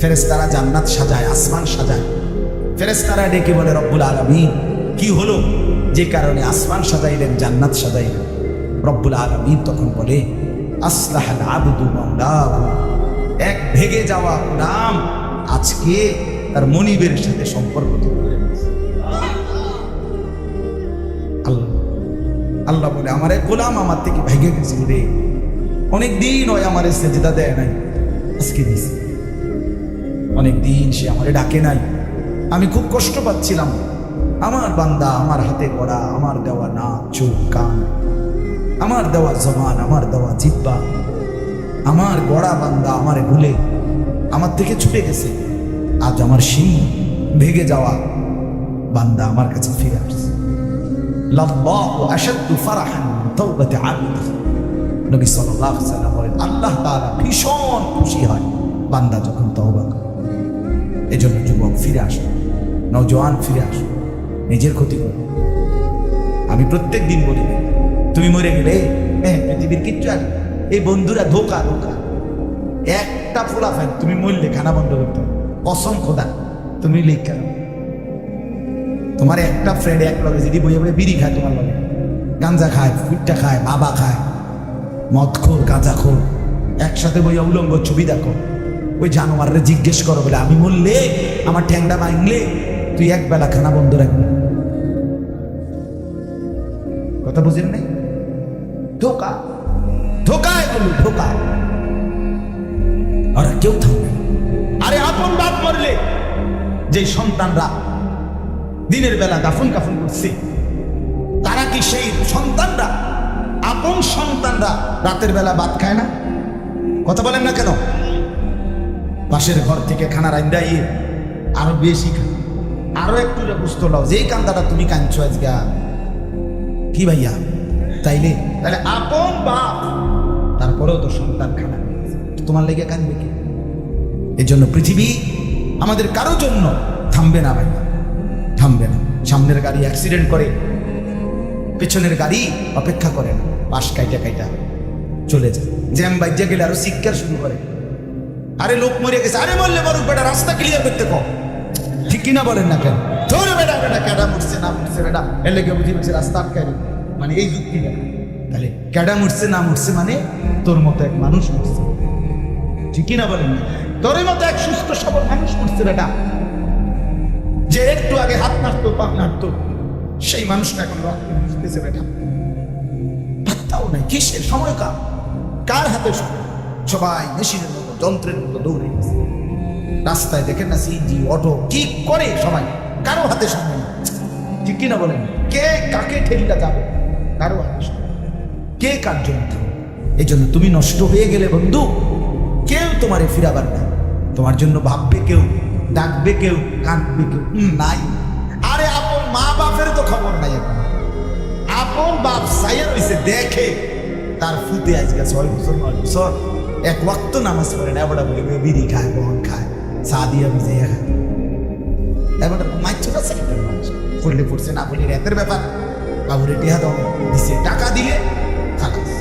ফেরেশতারা জান্নাত সাজায়, আসমান সাজায়। ফেরেশতারা ডেকে বলে রব্বুল আলামিন কি হলো যে কারণে আসমান সাজাইলেন, জান্নাত সাজাইলেন? রব্বুল আলামিন তখন বলে আসলাহাল আবদু মাওলাহু, এক ভেগে যাওয়া গোলাম আজকে তার মনিবের সাথে সম্পর্ক তৈরি করে নিয়েছে। আল্লাহ আল্লাহ বলে আমার এক গোলাম আমার থেকে ভেগে গেছে রে, অনেকদিন ওই আমার সেজদা দেয় নাই, আজকে দিছে। অনেকদিন সে আমারে ডাকে নাই, আমি খুব কষ্ট পাচ্ছিলাম। আমার বান্দা আমার হাতে গড়া, আমার দেওয়া নাক চোখ কান, আমার দেওয়া জবান, আমার দেওয়া জিহ্বা, আমার গড়া বান্দা আমারে ভুলে আমার থেকে ছুটে গেছে। আজ আমার সেই ভেগে যাওয়া বান্দা আমার কাছে ফিরে আসছে। লাল্লাহু আশাদ্দু ফারাহান মিন তাওবাতি আবদিহি। নবী সাল্লাল্লাহু আলাইহি ওয়াসাল্লাম বলেন আল্লাহ তাআলা ভীষণ খুশি হয় বান্দা যখন তওবা করে। এজন্য যুবক ফিরে আসো, নওজোয়ান ফিরে আসো, নিজের ক্ষতি করো। আমি প্রত্যেক দিন বলি তুমি মরে গেলে পৃথিবীর কিচ্ছু আর এই বন্ধুরা ধোকা ধোকা। একটা ফোলা ফ্যান তুমি মরলে খানা বন্ধ করতে হবে, কসম খোদা তুমি লিখ কেন? তোমার একটা ফ্রেন্ড এক লগে যদি বইয়ে বইয়ে বিড়ি খায়, তোমার লগে গাঞ্জা খায়, ফুটটা খায়, বাবা খায়, মদ খোর, গাঁজা খোর, একসাথে বইয়া উলঙ্গ ছবি দেখো, ওই জানোয়াররে জিজ্ঞেস করো বলে আমি মরলে আমার ঠ্যাংটা ভাঙলে তুই এক বেলা খানা বন্ধ রাখবি? কথা বুঝেন নাই? ধোকা ধোকা, এগুলো ধোকা। আর কেউ থাকবে না। আরে আপন বাপ মরলে যে সন্তানরা দিনের বেলা দাফন কাফন করছে, তারা কি সেই সন্তানরা, আপন সন্তানরা রাতের বেলা ভাত খায় না? কথা বলেন না কেন? পাশের ঘর থেকে খানা রান্দাই আরো বেশি খায়, আরো একটু বুঝতে লাও যেই কান্দাটা তুমি কাঁদছো আজকে কি ভাইয়া, তাইলে তাহলে আপন বাপ তারপরেও তো সন্তান খানা তোমার লেগে কাঁদবে কি? এই জন্য পৃথিবী আমাদের কারো জন্য থামবে না ভাই, থামবে না। সামনের গাড়ি অ্যাক্সিডেন্ট করে, পেছনের গাড়ি অপেক্ষা করে না, পাশ কাইটা কাইটা চলে যায়। জ্যাম বাইজা গেলে আরো শিক্ষার শুরু করে, আরে লোক মরে গেছে, আরে মরলে মরুক বেটা, রাস্তা ক্লিয়ার করতে কও। ঠিক কিনা বলেন না কেন? ধরে বেটা বেটা ক্যাডা মরছে না মরছে বেটা এর লেগে বুঝি বলছে রাস্তা আটকায় মানে এই যুক্তি না। তাহলে ক্যাডা মরছে না মরছে মানে তোর মতো এক মানুষ মরছে, ঠিক কিনা বলেন না? তোর মতো এক সুস্থ সবল মানুষ মরছে বেটা, যে একটু আগে হাত নাড়তো পা নাড়তো, সেই মানুষটা এখন রক্ত মুছতেছে বেটা। পাত্তাও নাই, কিসের সময় কার হাতে সময়? সবাই মেশিনের মতো যন্ত্রের মতো দৌড়ে গেছে। রাস্তায় দেখেন না সিএনজি অটো কি করে সবাই, কারো হাতে সময় নেই, ঠিক কিনা বলেন? কে কাকে ঠেলিটা যাবে, কারো হাতে সময়, কে কার জন্য থাকবে? এই জন্য তুমি নষ্ট হয়ে গেলে বন্ধু, কেউ তোমারে ফিরাবার না, তোমার জন্য ভাববে কেউ, ডাকবে কেউ, কাঁদবে কেউ নাই। আরে আপন মা বাপের তো খবর নাই এখন। আপন বাপ সাইয়া রয়েছে দেখে তার ফুতে আজকে 6 বছর 9 বছর এক ওয়াক্ত নামাজ পড়ে না, এবারে বলে বিড়ি খায়, বহন খায়, চা দিয়া ভিজাইয়া খায়। এবারে মাইছোটা সেকেন্ডের মানুষ পড়লে পড়ছে, না পড়লে রাতের ব্যাপার। বাবুরে টিহা দাও দিছে, টাকা দিলে খালাস।